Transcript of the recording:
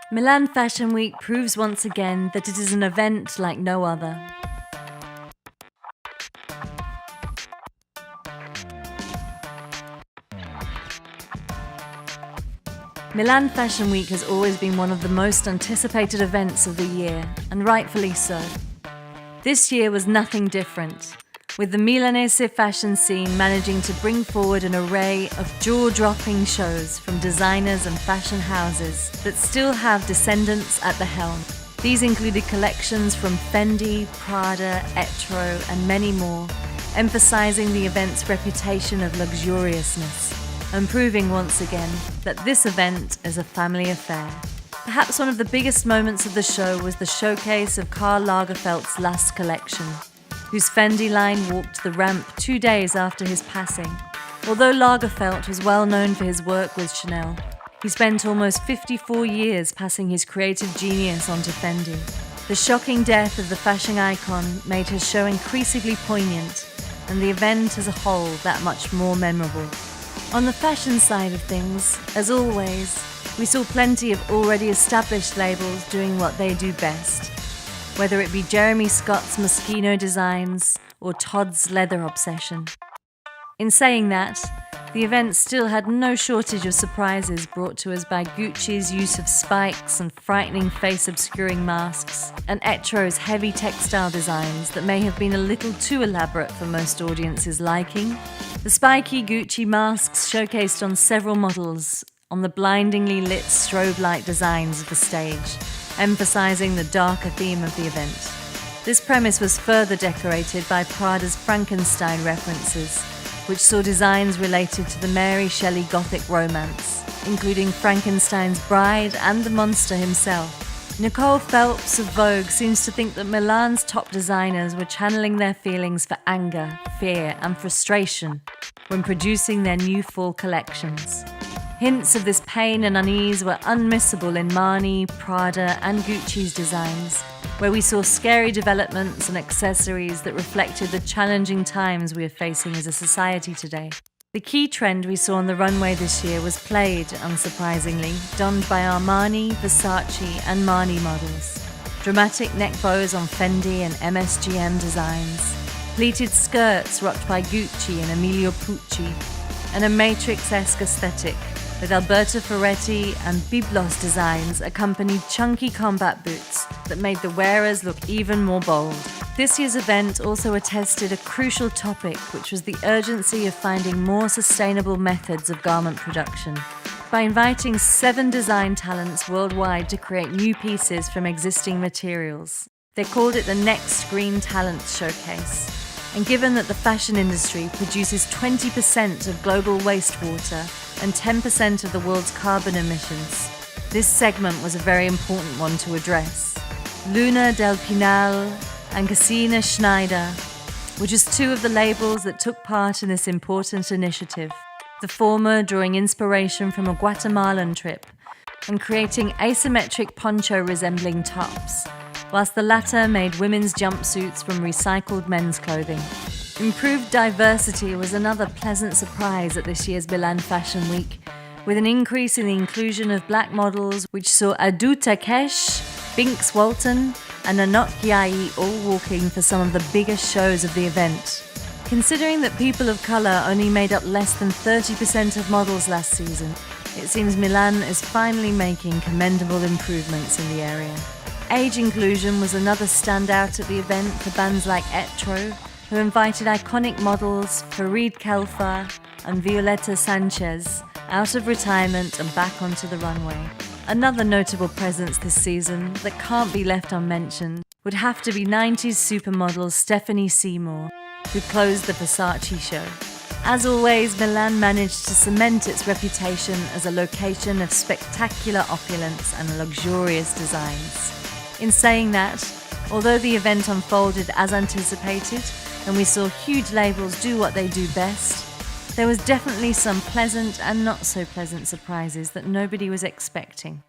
Milan Fashion Week proves once again that it is an event like no other. Milan Fashion Week has always been one of the most anticipated events of the year, and rightfully so. This year was nothing different, with the Milanese fashion scene managing to bring forward an array of jaw-dropping shows from designers and fashion houses that still have descendants at the helm. These included collections from Fendi, Prada, Etro, and many more, emphasizing the event's reputation of luxuriousness, and proving once again that this event is a family affair. Perhaps one of the biggest moments of the show was the showcase of Karl Lagerfeld's last collection, whose Fendi line walked the ramp 2 days after his passing. Although Lagerfeld was well known for his work with Chanel, he spent almost 54 years passing his creative genius onto Fendi. The shocking death of the fashion icon made his show increasingly poignant, and the event as a whole that much more memorable. On the fashion side of things, as always, we saw plenty of already established labels doing what they do best, whether it be Jeremy Scott's Moschino designs or Todd's leather obsession. In saying that, the event still had no shortage of surprises brought to us by Gucci's use of spikes and frightening face-obscuring masks, and Etro's heavy textile designs that may have been a little too elaborate for most audiences' liking. The spiky Gucci masks showcased on several models on the blindingly lit strobe light designs of the stage, emphasizing the darker theme of the event. This premise was further decorated by Prada's Frankenstein references, which saw designs related to the Mary Shelley Gothic romance, including Frankenstein's bride and the monster himself. Nicole Phelps of Vogue seems to think that Milan's top designers were channeling their feelings for anger, fear, and frustration when producing their new fall collections. Hints of this pain and unease were unmissable in Marni, Prada, and Gucci's designs, where we saw scary developments and accessories that reflected the challenging times we are facing as a society today. The key trend we saw on the runway this year was plaid, unsurprisingly, donned by Armani, Versace, and Marni models. Dramatic neck bows on Fendi and MSGM designs, pleated skirts rocked by Gucci and Emilio Pucci, and a Matrix-esque aesthetic with Alberto Ferretti and Byblos designs accompanied chunky combat boots that made the wearers look even more bold. This year's event also attested a crucial topic, which was the urgency of finding more sustainable methods of garment production. By inviting 7 design talents worldwide to create new pieces from existing materials, they called it the Next Green Talent Showcase. And given that the fashion industry produces 20% of global wastewater and 10% of the world's carbon emissions, this segment was a very important one to address. Luna Del Pinal and Cassina Schneider were just 2 of the labels that took part in this important initiative, the former drawing inspiration from a Guatemalan trip and creating asymmetric poncho-resembling tops, whilst the latter made women's jumpsuits from recycled men's clothing. Improved diversity was another pleasant surprise at this year's Milan Fashion Week, with an increase in the inclusion of black models, which saw Adu Takesh, Binks Walton, and Anok Yai all walking for some of the biggest shows of the event. Considering that people of colour only made up less than 30% of models last season, it seems Milan is finally making commendable improvements in the area. Age inclusion was another standout at the event for bands like Etro, who invited iconic models Farid Kelfa and Violeta Sanchez out of retirement and back onto the runway. Another notable presence this season that can't be left unmentioned would have to be 90s supermodel Stephanie Seymour, who closed the Versace show. As always, Milan managed to cement its reputation as a location of spectacular opulence and luxurious designs. In saying that, although the event unfolded as anticipated and we saw huge labels do what they do best, there was definitely some pleasant and not so pleasant surprises that nobody was expecting.